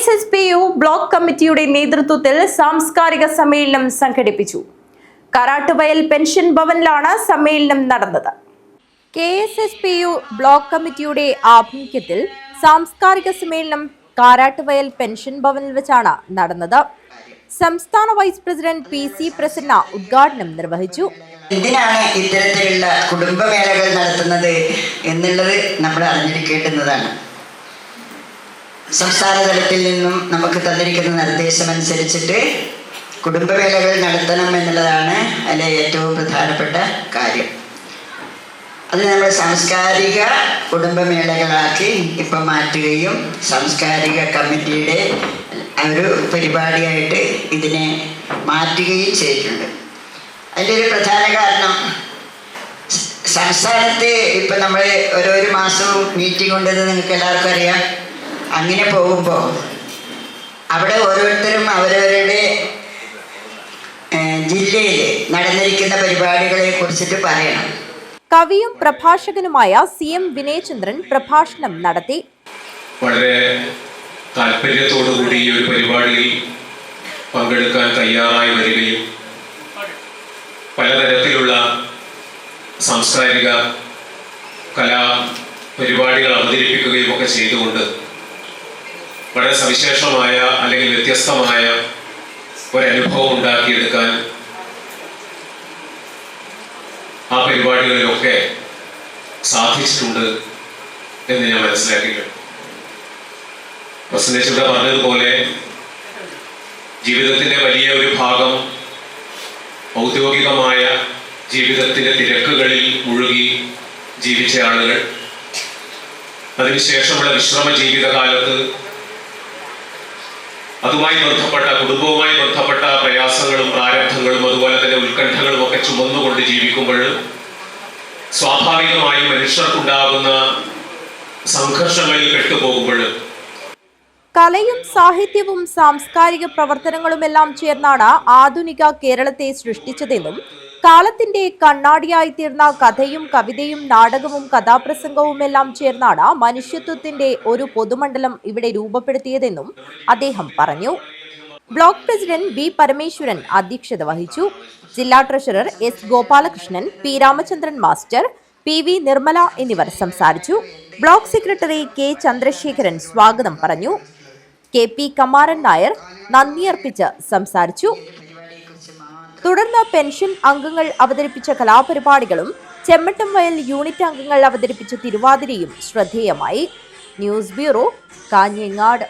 KSSPU block കമ്മിറ്റിയുടെ നേതൃത്വത്തിൽ സാംസ്കാരിക സമ്മേളനം സംഘടിപ്പിച്ചു. കാരാട്ടുവയൽ പെൻഷൻ ഭവനിലാണ് സമ്മേളനം നടന്നത്. KSSPU ബ്ലോക്ക് കമ്മിറ്റിയുടെ ആഭിമുഖ്യത്തിൽ സാംസ്കാരിക സമ്മേളനം കാരാട്ടുവയൽ പെൻഷൻ ഭവനിൽ വെച്ചാണ് നടന്നത്. സംസ്ഥാന വൈസ് പ്രസിഡന്റ് PC പ്രസന്ന ഉദ്ഘാടനം നിർവഹിച്ചു. എന്തിനാണ് ഇത്തരത്തിലുള്ള കുടുംബമേളകൾ നടത്തുന്നത് എന്നുള്ളത് നമ്മൾ അറിഞ്ഞിരിക്കേണ്ടുന്നതാണ്. സംസ്ഥാന തലത്തിൽ നിന്നും നമുക്ക് തന്നിരിക്കുന്ന നിർദ്ദേശമനുസരിച്ചിട്ട് കുടുംബമേളകൾ നടത്തണം എന്നുള്ളതാണ് അതിലെ ഏറ്റവും പ്രധാനപ്പെട്ട കാര്യം. അത് നമ്മൾ സാംസ്കാരിക കുടുംബമേളകളാക്കി ഇപ്പം മാറ്റുകയും സാംസ്കാരിക കമ്മിറ്റിയുടെ ഒരു പരിപാടിയായിട്ട് ഇതിനെ മാറ്റുകയും ചെയ്തിട്ടുണ്ട്. അതിൻ്റെ ഒരു പ്രധാന കാരണം സംസ്ഥാനത്ത് ഇപ്പം നമ്മൾ ഓരോരോ മാസവും മീറ്റിംഗ് ഉണ്ടെന്ന് നിങ്ങൾക്ക് എല്ലാവർക്കും അറിയാം. അങ്ങനെ പോകുമ്പോൾ അവിടെ ഓരോരുത്തരും അവരവരുടെ ജില്ലയിൽ നടന്നിരിക്കുന്ന പരിപാടികളെ കുറിച്ചിട്ട് പറയണം. കവിയും പ്രഭാഷകനുമായ CM വിനയചന്ദ്രൻ പ്രഭാഷണം നടത്തി. വളരെ താല്പര്യത്തോടുകൂടി ഈ ഒരു പരിപാടിയിൽ പങ്കെടുക്കാൻ തയ്യാറായി വരികയും പലതരത്തിലുള്ള സാംസ്കാരിക കലാ പരിപാടികൾ അവതരിപ്പിക്കുകയും ഒക്കെ ചെയ്തുകൊണ്ട് വളരെ സവിശേഷമായ അല്ലെങ്കിൽ വ്യത്യസ്തമായ ഒരനുഭവം ഉണ്ടാക്കിയെടുക്കാൻ ആ പരിപാടികളിലൊക്കെ സാധിച്ചിട്ടുണ്ട് എന്ന് ഞാൻ മനസ്സിലാക്കിയിട്ടുണ്ട്. പ്രസന്നേഷ് ഇവിടെ പറഞ്ഞതുപോലെ ജീവിതത്തിൻ്റെ വലിയ ഒരു ഭാഗം ഔദ്യോഗികമായ ജീവിതത്തിൻ്റെ തിരക്കുകളിൽ മുഴുകി ജീവിച്ച ആളുകൾ അതിനുശേഷമുള്ള വിശ്രമ ജീവിതകാലത്ത് അതുമായി ബന്ധപ്പെട്ട കുടുംബവുമായി ബന്ധപ്പെട്ട പ്രയാസങ്ങളും പ്രാരബ്ധങ്ങളും അതുപോലെ തന്നെ ഉത്കണ്ഠകളും ഒക്കെ ചുമന്നുകൊണ്ട് ജീവിക്കുമ്പോൾ സ്വാഭാവികമായും മനുഷ്യർക്കുണ്ടാകുന്ന സംഘർഷങ്ങളിൽ പെട്ടുപോകുമ്പോൾ കലയും സാഹിത്യവും സാംസ്കാരിക പ്രവർത്തനങ്ങളുമെല്ലാം ചേർന്നാണ് ആധുനിക കേരളത്തെ സൃഷ്ടിച്ചതെന്നും കാലത്തിന്റെ കണ്ണാടിയായി തീർന്ന കഥയും കവിതയും നാടകവും കഥാപ്രസംഗവുമെല്ലാം ചേർന്നാണ് മനുഷ്യത്വത്തിന്റെ ഒരു പൊതുമണ്ഡലം ഇവിടെ രൂപപ്പെടുത്തിയതെന്നും അദ്ദേഹം പറഞ്ഞു. ബ്ലോക്ക് പ്രസിഡന്റ് B പരമേശ്വരൻ അധ്യക്ഷത വഹിച്ചു. ജില്ലാ treasurer S Gopalakrishnan, P Ramachandran master, PV Nirmala എന്നിവർ സംസാരിച്ചു. ബ്ലോക്ക് സെക്രട്ടറി K ചന്ദ്രശേഖരൻ സ്വാഗതം പറഞ്ഞു. KP കമാരൻ നായർ നന്ദി അർപ്പിച്ച് സംസാരിച്ചു. തുടർന്ന് പെൻഷൻ അംഗങ്ങൾ അവതരിപ്പിച്ച കലാപരിപാടികളും ചെമ്മട്ടം വയൽ യൂണിറ്റ് അംഗങ്ങൾ അവതരിപ്പിച്ച തിരുവാതിരയും ശ്രദ്ധേയമായി. News bureau, Kanhangad.